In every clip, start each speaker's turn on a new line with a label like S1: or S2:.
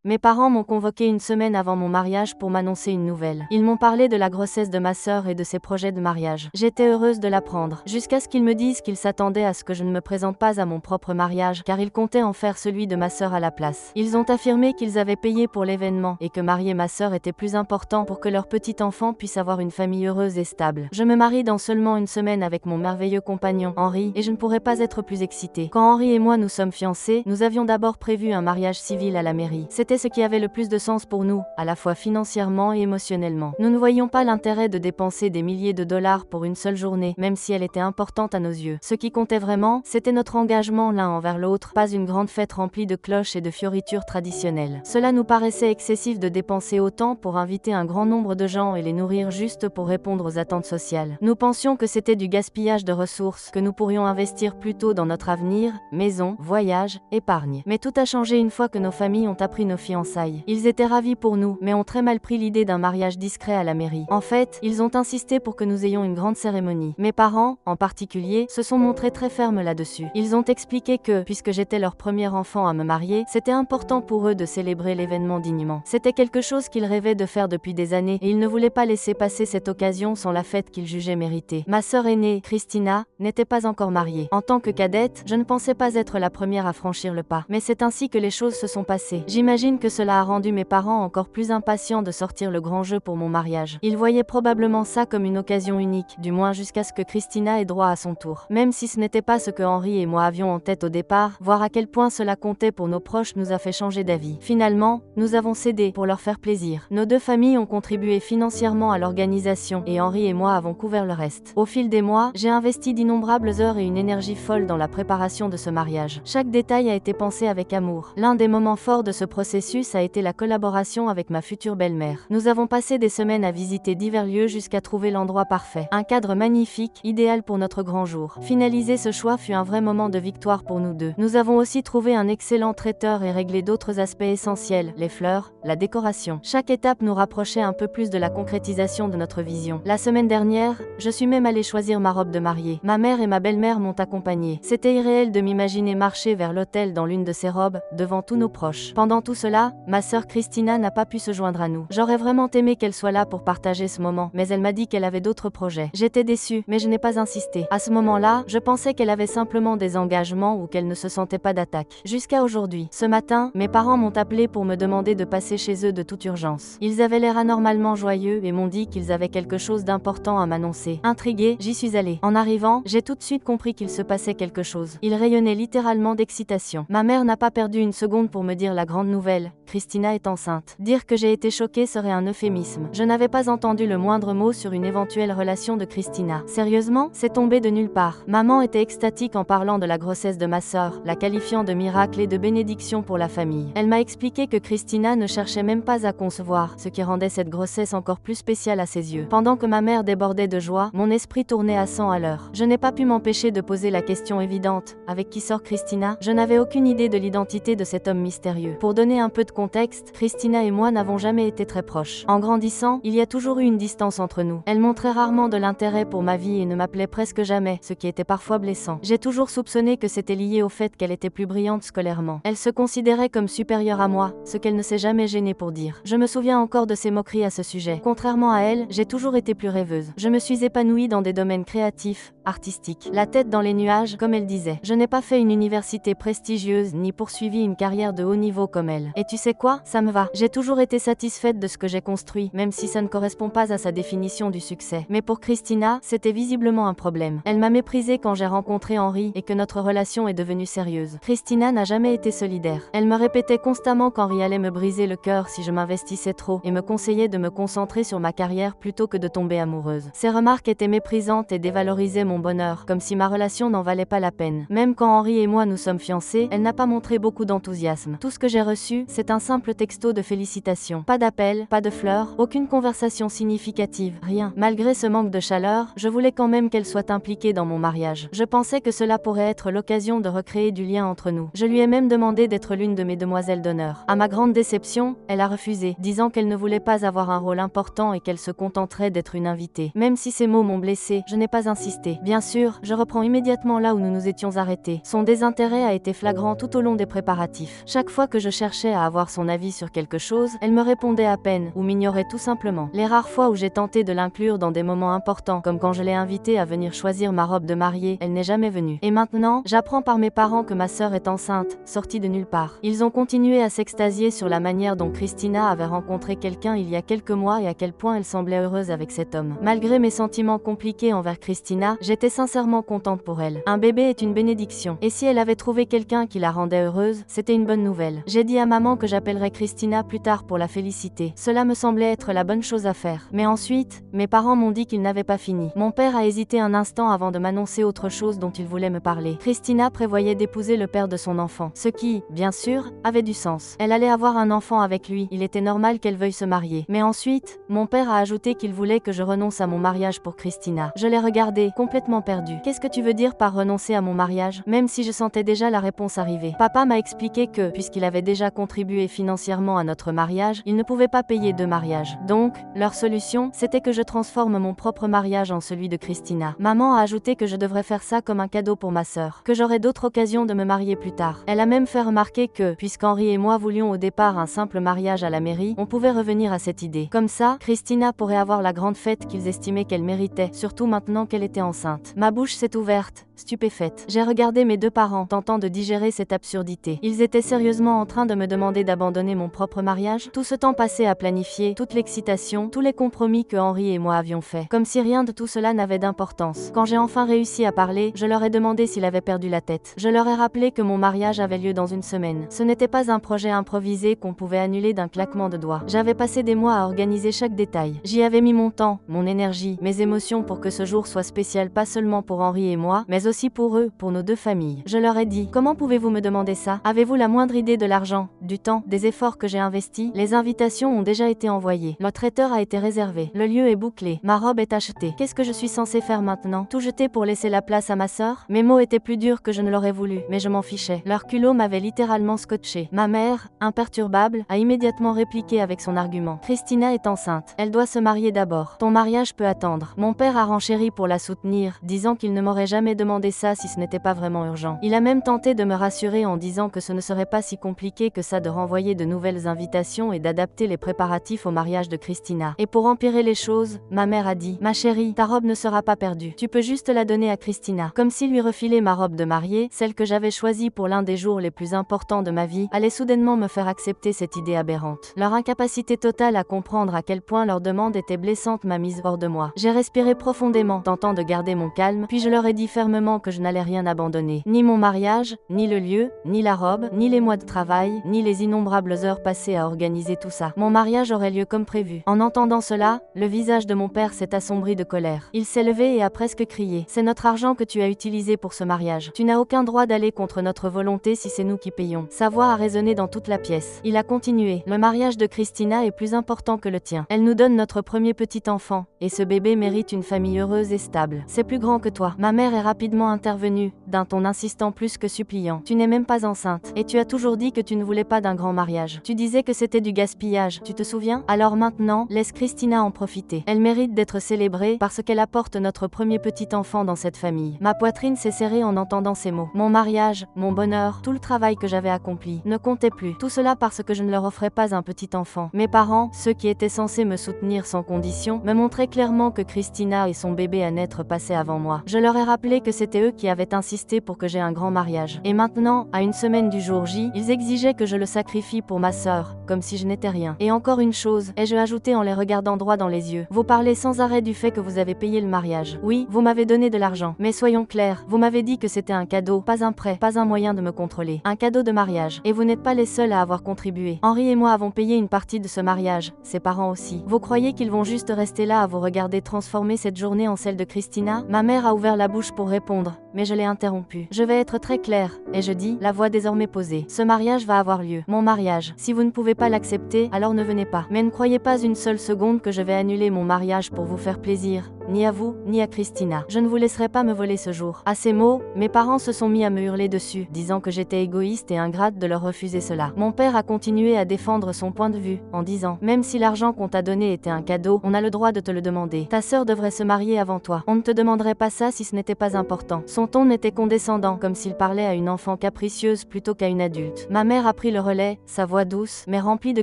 S1: Mes parents m'ont convoqué une semaine avant mon mariage pour m'annoncer une nouvelle. Ils m'ont parlé de la grossesse de ma sœur et de ses projets de mariage. J'étais heureuse de l'apprendre, jusqu'à ce qu'ils me disent qu'ils s'attendaient à ce que je ne me présente pas à mon propre mariage, car ils comptaient en faire celui de ma sœur à la place. Ils ont affirmé qu'ils avaient payé pour l'événement, et que marier ma sœur était plus important pour que leur petit enfant puisse avoir une famille heureuse et stable. Je me marie dans seulement une semaine avec mon merveilleux compagnon, Henri, et je ne pourrais pas être plus excitée. Quand Henri et moi nous sommes fiancés, nous avions d'abord prévu un mariage civil à la mairie. C'était ce qui avait le plus de sens pour nous, à la fois financièrement et émotionnellement. Nous ne voyions pas l'intérêt de dépenser des milliers de dollars pour une seule journée, même si elle était importante à nos yeux. Ce qui comptait vraiment, c'était notre engagement l'un envers l'autre, pas une grande fête remplie de cloches et de fioritures traditionnelles. Cela nous paraissait excessif de dépenser autant pour inviter un grand nombre de gens et les nourrir juste pour répondre aux attentes sociales. Nous pensions que c'était du gaspillage de ressources, que nous pourrions investir plutôt dans notre avenir, maison, voyage, épargne. Mais tout a changé une fois que nos familles ont appris nos fiançailles. Ils étaient ravis pour nous, mais ont très mal pris l'idée d'un mariage discret à la mairie. En fait, ils ont insisté pour que nous ayons une grande cérémonie. Mes parents, en particulier, se sont montrés très fermes là-dessus. Ils ont expliqué que, puisque j'étais leur premier enfant à me marier, c'était important pour eux de célébrer l'événement dignement. C'était quelque chose qu'ils rêvaient de faire depuis des années, et ils ne voulaient pas laisser passer cette occasion sans la fête qu'ils jugeaient méritée. Ma sœur aînée, Christina, n'était pas encore mariée. En tant que cadette, je ne pensais pas être la première à franchir le pas. Mais c'est ainsi que les choses se sont passées. J'imagine que cela a rendu mes parents encore plus impatients de sortir le grand jeu pour mon mariage. Ils voyaient probablement ça comme une occasion unique, du moins jusqu'à ce que Christina ait droit à son tour. Même si ce n'était pas ce que Henri et moi avions en tête au départ, voir à quel point cela comptait pour nos proches nous a fait changer d'avis. Finalement, nous avons cédé pour leur faire plaisir. Nos deux familles ont contribué financièrement à l'organisation et Henri et moi avons couvert le reste. Au fil des mois, j'ai investi d'innombrables heures et une énergie folle dans la préparation de ce mariage. Chaque détail a été pensé avec amour. L'un des moments forts de ce processus a été la collaboration avec ma future belle-mère. Nous avons passé des semaines à visiter divers lieux jusqu'à trouver l'endroit parfait. Un cadre magnifique, idéal pour notre grand jour. Finaliser ce choix fut un vrai moment de victoire pour nous deux. Nous avons aussi trouvé un excellent traiteur et réglé d'autres aspects essentiels, les fleurs, la décoration. Chaque étape nous rapprochait un peu plus de la concrétisation de notre vision. La semaine dernière, je suis même allée choisir ma robe de mariée. Ma mère et ma belle-mère m'ont accompagnée. C'était irréel de m'imaginer marcher vers l'hôtel dans l'une de ces robes, devant tous nos proches. Pendant tout cela, ma sœur Christina n'a pas pu se joindre à nous. J'aurais vraiment aimé qu'elle soit là pour partager ce moment, mais elle m'a dit qu'elle avait d'autres projets. J'étais déçue, mais je n'ai pas insisté. À ce moment-là, je pensais qu'elle avait simplement des engagements ou qu'elle ne se sentait pas d'attaque. Jusqu'à aujourd'hui. Ce matin, mes parents m'ont appelé pour me demander de passer chez eux de toute urgence. Ils avaient l'air anormalement joyeux et m'ont dit qu'ils avaient quelque chose d'important à m'annoncer. Intriguée, j'y suis allée. En arrivant, j'ai tout de suite compris qu'il se passait quelque chose. Ils rayonnaient littéralement d'excitation. Ma mère n'a pas perdu une seconde pour me dire la grande nouvelle. Christina est enceinte. Dire que j'ai été choquée serait un euphémisme. Je n'avais pas entendu le moindre mot sur une éventuelle relation de Christina. Sérieusement, c'est tombé de nulle part. Maman était extatique en parlant de la grossesse de ma sœur, la qualifiant de miracle et de bénédiction pour la famille. Elle m'a expliqué que Christina ne cherchait même pas à concevoir, ce qui rendait cette grossesse encore plus spéciale à ses yeux. Pendant que ma mère débordait de joie, mon esprit tournait à 100 à l'heure. Je n'ai pas pu m'empêcher de poser la question évidente. Avec qui sort Christina? Je n'avais aucune idée de l'identité de cet homme mystérieux. Pour donner un peu de contexte, Christina et moi n'avons jamais été très proches. En grandissant, il y a toujours eu une distance entre nous. Elle montrait rarement de l'intérêt pour ma vie et ne m'appelait presque jamais, ce qui était parfois blessant. J'ai toujours soupçonné que c'était lié au fait qu'elle était plus brillante scolairement. Elle se considérait comme supérieure à moi, ce qu'elle ne s'est jamais gênée pour dire. Je me souviens encore de ses moqueries à ce sujet. Contrairement à elle, j'ai toujours été plus rêveuse. Je me suis épanouie dans des domaines créatifs, artistiques. La tête dans les nuages, comme elle disait. Je n'ai pas fait une université prestigieuse ni poursuivi une carrière de haut niveau comme elle. Et tu sais quoi? Ça me va. J'ai toujours été satisfaite de ce que j'ai construit, même si ça ne correspond pas à sa définition du succès. Mais pour Christina, c'était visiblement un problème. Elle m'a méprisée quand j'ai rencontré Henri et que notre relation est devenue sérieuse. Christina n'a jamais été solidaire. Elle me répétait constamment qu'Henri allait me briser le cœur si je m'investissais trop et me conseillait de me concentrer sur ma carrière plutôt que de tomber amoureuse. Ses remarques étaient méprisantes et dévalorisaient mon bonheur, comme si ma relation n'en valait pas la peine. Même quand Henri et moi nous sommes fiancés, elle n'a pas montré beaucoup d'enthousiasme. Tout ce que j'ai reçu, c'est un simple texto de félicitations. Pas d'appel, pas de fleurs, aucune conversation significative, rien. Malgré ce manque de chaleur, je voulais quand même qu'elle soit impliquée dans mon mariage. Je pensais que cela pourrait être l'occasion de recréer du lien entre nous. Je lui ai même demandé d'être l'une de mes demoiselles d'honneur. À ma grande déception, elle a refusé, disant qu'elle ne voulait pas avoir un rôle important et qu'elle se contenterait d'être une invitée. Même si ces mots m'ont blessée, je n'ai pas insisté. Bien sûr, je reprends immédiatement là où nous nous étions arrêtés. Son désintérêt a été flagrant tout au long des préparatifs. Chaque fois que je cherchais cherchais à avoir son avis sur quelque chose, elle me répondait à peine, ou m'ignorait tout simplement. Les rares fois où j'ai tenté de l'inclure dans des moments importants, comme quand je l'ai invitée à venir choisir ma robe de mariée, elle n'est jamais venue. Et maintenant, j'apprends par mes parents que ma sœur est enceinte, sortie de nulle part. Ils ont continué à s'extasier sur la manière dont Christina avait rencontré quelqu'un il y a quelques mois et à quel point elle semblait heureuse avec cet homme. Malgré mes sentiments compliqués envers Christina, j'étais sincèrement contente pour elle. Un bébé est une bénédiction. Et si elle avait trouvé quelqu'un qui la rendait heureuse, c'était une bonne nouvelle. J'ai dit à maman que j'appellerais Christina plus tard pour la féliciter. Cela me semblait être la bonne chose à faire. Mais ensuite, mes parents m'ont dit qu'ils n'avaient pas fini. Mon père a hésité un instant avant de m'annoncer autre chose dont il voulait me parler. Christina prévoyait d'épouser le père de son enfant. Ce qui, bien sûr, avait du sens. Elle allait avoir un enfant avec lui. Il était normal qu'elle veuille se marier. Mais ensuite, mon père a ajouté qu'il voulait que je renonce à mon mariage pour Christina. Je l'ai regardé, complètement perdu. Qu'est-ce que tu veux dire par renoncer à mon mariage? Même si je sentais déjà la réponse arriver. Papa m'a expliqué que, puisqu'il avait déjà contribué financièrement à notre mariage, il ne pouvait pas payer 2 mariages. Donc, leur solution, c'était que je transforme mon propre mariage en celui de Christina. Maman a ajouté que je devrais faire ça comme un cadeau pour ma sœur, que j'aurais d'autres occasions de me marier plus tard. Elle a même fait remarquer que, puisqu'Henri et moi voulions au départ un simple mariage à la mairie, on pouvait revenir à cette idée. Comme ça, Christina pourrait avoir la grande fête qu'ils estimaient qu'elle méritait, surtout maintenant qu'elle était enceinte. Ma bouche s'est ouverte, stupéfaite. J'ai regardé mes 2 parents, tentant de digérer cette absurdité. Ils étaient sérieusement en train de me demander d'abandonner mon propre mariage? Tout ce temps passé à planifier, toute l'excitation, tous les compromis que Henri et moi avions faits. Comme si rien de tout cela n'avait d'importance. Quand j'ai enfin réussi à parler, je leur ai demandé s'il avait perdu la tête. Je leur ai rappelé que mon mariage avait lieu dans une semaine. Ce n'était pas un projet improvisé qu'on pouvait annuler d'un claquement de doigts. J'avais passé des mois à organiser chaque détail. J'y avais mis mon temps, mon énergie, mes émotions pour que ce jour soit spécial pas seulement pour Henri et moi, mais aussi pour eux, pour nos 2 familles. Je leur ai dit, comment pouvez-vous me demander ça? Avez-vous la moindre idée de l'argent, du temps, des efforts que j'ai investis? Les invitations ont déjà été envoyées. Le traiteur a été réservé. Le lieu est bouclé. Ma robe est achetée. Qu'est-ce que je suis censée faire maintenant? Tout jeter pour laisser la place à ma sœur? Mes mots étaient plus durs que je ne l'aurais voulu, mais je m'en fichais. Leur culot m'avait littéralement scotché. Ma mère, imperturbable, a immédiatement répliqué avec son argument. Christina est enceinte. Elle doit se marier d'abord. Ton mariage peut attendre. Mon père a renchéri pour la soutenir, disant qu'il ne m'aurait jamais demandé ça si ce n'était pas vraiment urgent. Il a même tenté de me rassurer en disant que ce ne serait pas si compliqué que ça de renvoyer de nouvelles invitations et d'adapter les préparatifs au mariage de Christina. Et pour empirer les choses, ma mère a dit, ma chérie, ta robe ne sera pas perdue. Tu peux juste la donner à Christina. Comme si lui refiler ma robe de mariée, celle que j'avais choisie pour l'un des jours les plus importants de ma vie, allait soudainement me faire accepter cette idée aberrante. Leur incapacité totale à comprendre à quel point leur demande était blessante m'a mise hors de moi. J'ai respiré profondément, tentant de garder mon calme, puis je leur ai dit fermement que je n'allais rien abandonner. Ni mon mariage, ni le lieu, ni la robe, ni les mois de travail, ni les innombrables heures passées à organiser tout ça. Mon mariage aurait lieu comme prévu. En entendant cela, le visage de mon père s'est assombri de colère. Il s'est levé et a presque crié. C'est notre argent que tu as utilisé pour ce mariage. Tu n'as aucun droit d'aller contre notre volonté si c'est nous qui payons. Sa voix a résonné dans toute la pièce. Il a continué. Le mariage de Christina est plus important que le tien. Elle nous donne notre premier petit enfant, et ce bébé mérite une famille heureuse et stable. C'est plus grand que toi. Ma mère est rapidement intervenue, d'un ton insistant plus que suppliant. Tu n'es même pas enceinte, et tu as toujours dit que tu ne voulais pas d'un grand mariage. Tu disais que c'était du gaspillage, tu te souviens? Alors maintenant, laisse Christina en profiter. Elle mérite d'être célébrée parce qu'elle apporte notre premier petit enfant dans cette famille. Ma poitrine s'est serrée en entendant ces mots. Mon mariage, mon bonheur, tout le travail que j'avais accompli, ne comptait plus. Tout cela parce que je ne leur offrais pas un petit enfant. Mes parents, ceux qui étaient censés me soutenir sans condition, me montraient clairement que Christina et son bébé à naître passaient avant moi. Je leur ai rappelé que c'était eux qui avaient insisté pour que j'ai un grand mariage. Et maintenant, à une semaine du jour J, ils exigeaient que je le sacrifie pour ma sœur, comme si je n'étais rien. Et encore une chose, ai-je ajouté en les regardant droit dans les yeux. Vous parlez sans arrêt du fait que vous avez payé le mariage. Oui, vous m'avez donné de l'argent. Mais soyons clairs, vous m'avez dit que c'était un cadeau, pas un prêt, pas un moyen de me contrôler. Un cadeau de mariage. Et vous n'êtes pas les seuls à avoir contribué. Henri et moi avons payé une partie de ce mariage, ses parents aussi. Vous croyez qu'ils vont juste rester là à vous regarder transformer cette journée en celle de Christina? Ma mère a ouvert la bouche pour répondre, mais je l'ai interrompue. Je vais être très claire, et je dis, la voix désormais posée. Ce mariage va avoir lieu. Mon mariage. Si vous ne pouvez pas l'accepter, alors ne venez pas. Mais ne croyez pas une seule seconde que je vais annuler mon mariage pour vous faire plaisir. ni à vous, ni à Christina. Je ne vous laisserai pas me voler ce jour. À ces mots, mes parents se sont mis à me hurler dessus, disant que j'étais égoïste et ingrate de leur refuser cela. Mon père a continué à défendre son point de vue, en disant: même si l'argent qu'on t'a donné était un cadeau, on a le droit de te le demander. Ta sœur devrait se marier avant toi. On ne te demanderait pas ça si ce n'était pas important. Son ton était condescendant, comme s'il parlait à une enfant capricieuse plutôt qu'à une adulte. Ma mère a pris le relais, sa voix douce, mais remplie de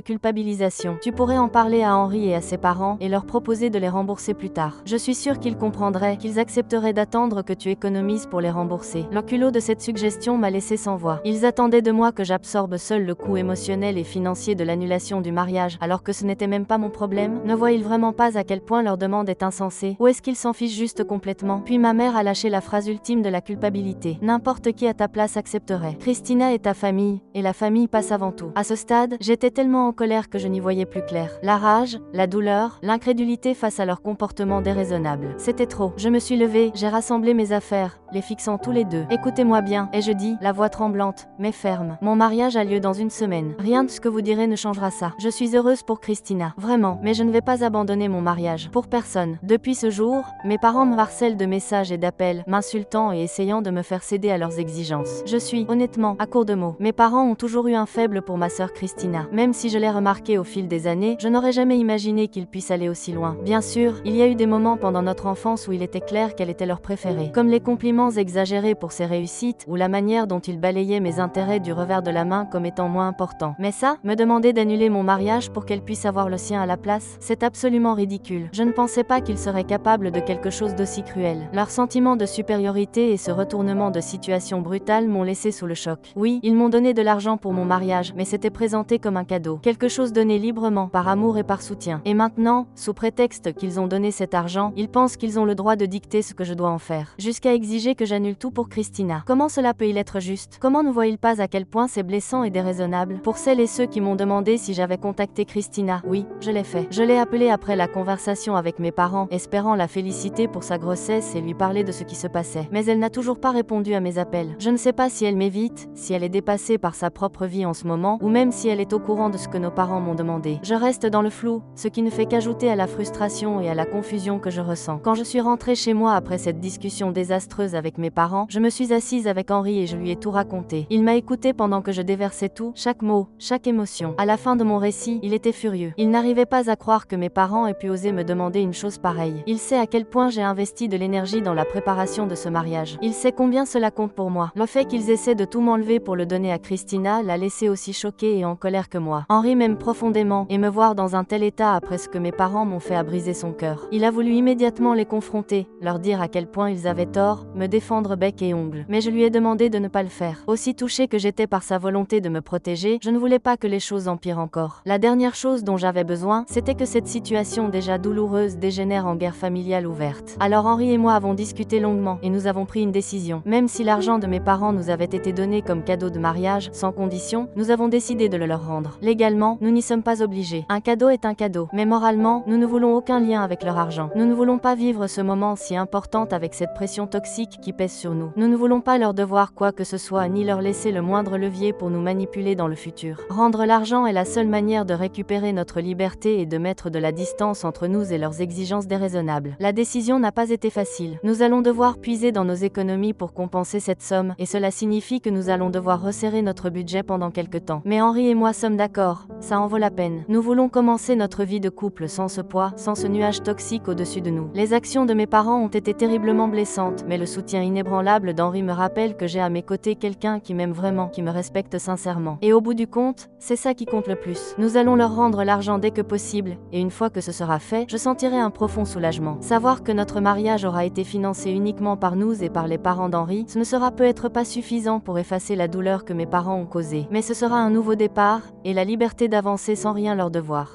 S1: culpabilisation. Tu pourrais en parler à Henri et à ses parents, et leur proposer de les rembourser plus tard. Je suis sûre qu'ils comprendraient, qu'ils accepteraient d'attendre que tu économises pour les rembourser. Le culot de cette suggestion m'a laissé sans voix. Ils attendaient de moi que j'absorbe seul le coût émotionnel et financier de l'annulation du mariage, alors que ce n'était même pas mon problème. Ne voient-ils vraiment pas à quel point leur demande est insensée? Ou est-ce qu'ils s'en fichent juste complètement? Puis ma mère a lâché la phrase ultime de la culpabilité. N'importe qui à ta place accepterait. Christina est ta famille, et la famille passe avant tout. À ce stade, j'étais tellement en colère que je n'y voyais plus clair. La rage, la douleur, l'incrédulité face à leur comportement déraisonnable. C'était trop. Je me suis levée, j'ai rassemblé mes affaires, les fixant tous les deux. Écoutez-moi bien, et je dis, la voix tremblante, mais ferme. Mon mariage a lieu dans une semaine. Rien de ce que vous direz ne changera ça. Je suis heureuse pour Christina, vraiment, mais je ne vais pas abandonner mon mariage. Pour personne. Depuis ce jour, mes parents me harcèlent de messages et d'appels, m'insultant et essayant de me faire céder à leurs exigences. Je suis, honnêtement, à court de mots. Mes parents ont toujours eu un faible pour ma sœur Christina. Même si je l'ai remarqué au fil des années, je n'aurais jamais imaginé qu'ils puissent aller aussi loin. Bien sûr, il y a eu des moments pendant notre enfance où il était clair qu'elle était leur préférée. Comme les compliments exagérés pour ses réussites, ou la manière dont ils balayaient mes intérêts du revers de la main comme étant moins importants. Mais ça, me demander d'annuler mon mariage pour qu'elle puisse avoir le sien à la place, c'est absolument ridicule. Je ne pensais pas qu'ils seraient capables de quelque chose d'aussi cruel. Leur sentiment de supériorité et ce retournement de situation brutale m'ont laissé sous le choc. Oui, ils m'ont donné de l'argent pour mon mariage, mais c'était présenté comme un cadeau. Quelque chose donné librement, par amour et par soutien. Et maintenant, sous prétexte qu'ils ont donné cet argent, ils pensent qu'ils ont le droit de dicter ce que je dois en faire. Jusqu'à exiger que j'annule tout pour Christina. Comment cela peut-il être juste? Comment ne voient-ils pas à quel point c'est blessant et déraisonnable? Pour celles et ceux qui m'ont demandé si j'avais contacté Christina, oui, je l'ai fait. Je l'ai appelée après la conversation avec mes parents, espérant la féliciter pour sa grossesse et lui parler de ce qui se passait. Mais elle n'a toujours pas répondu à mes appels. Je ne sais pas si elle m'évite, si elle est dépassée par sa propre vie en ce moment, ou même si elle est au courant de ce que nos parents m'ont demandé. Je reste dans le flou, ce qui ne fait qu'ajouter à la frustration et à la confusion que je ressens. Quand je suis rentrée chez moi après cette discussion désastreuse avec mes parents, je me suis assise avec Henri et je lui ai tout raconté. Il m'a écouté pendant que je déversais tout, chaque mot, chaque émotion. À la fin de mon récit, il était furieux. Il n'arrivait pas à croire que mes parents aient pu oser me demander une chose pareille. Il sait à quel point j'ai investi de l'énergie dans la préparation de ce mariage. Il sait combien cela compte pour moi. Le fait qu'ils essaient de tout m'enlever pour le donner à Christina l'a laissé aussi choquée et en colère que moi. Henri m'aime profondément, et me voir dans un tel état après ce que mes parents m'ont fait a brisé son cœur. Il a voulu immédiatement les confronter, leur dire à quel point ils avaient tort, me défendre bec et ongle. Mais je lui ai demandé de ne pas le faire. Aussi touchée que j'étais par sa volonté de me protéger, je ne voulais pas que les choses empirent encore. La dernière chose dont j'avais besoin, c'était que cette situation déjà douloureuse dégénère en guerre familiale ouverte. Alors Henri et moi avons discuté longuement, et nous avons pris une décision. Même si l'argent de mes parents nous avait été donné comme cadeau de mariage, sans condition, nous avons décidé de le leur rendre. Légalement, nous n'y sommes pas obligés. Un cadeau est un cadeau, mais moralement, nous ne voulons aucun lien avec leur argent. Nous ne voulons pas vivre ce moment si important avec cette pression toxique qui pèse sur nous. Nous ne voulons pas leur devoir quoi que ce soit ni leur laisser le moindre levier pour nous manipuler dans le futur. Rendre l'argent est la seule manière de récupérer notre liberté et de mettre de la distance entre nous et leurs exigences déraisonnables. La décision n'a pas été facile. Nous allons devoir puiser dans nos économies pour compenser cette somme, et cela signifie que nous allons devoir resserrer notre budget pendant quelque temps. Mais Henri et moi sommes d'accord, ça en vaut la peine. Nous voulons commencer notre vie de couple sans ce poids, sans ce nuage toxique au-dessus de nous. Les actions de mes parents ont été terriblement blessantes, mais le soutien inébranlable d'Henri me rappelle que j'ai à mes côtés quelqu'un qui m'aime vraiment, qui me respecte sincèrement. Et au bout du compte, c'est ça qui compte le plus. Nous allons leur rendre l'argent dès que possible, et une fois que ce sera fait, je sentirai un profond soulagement. Savoir que notre mariage aura été financé uniquement par nous et par les parents d'Henri, ce ne sera peut-être pas suffisant pour effacer la douleur que mes parents ont causée. Mais ce sera un nouveau départ, et la liberté d'avancer sans rien leur devoir.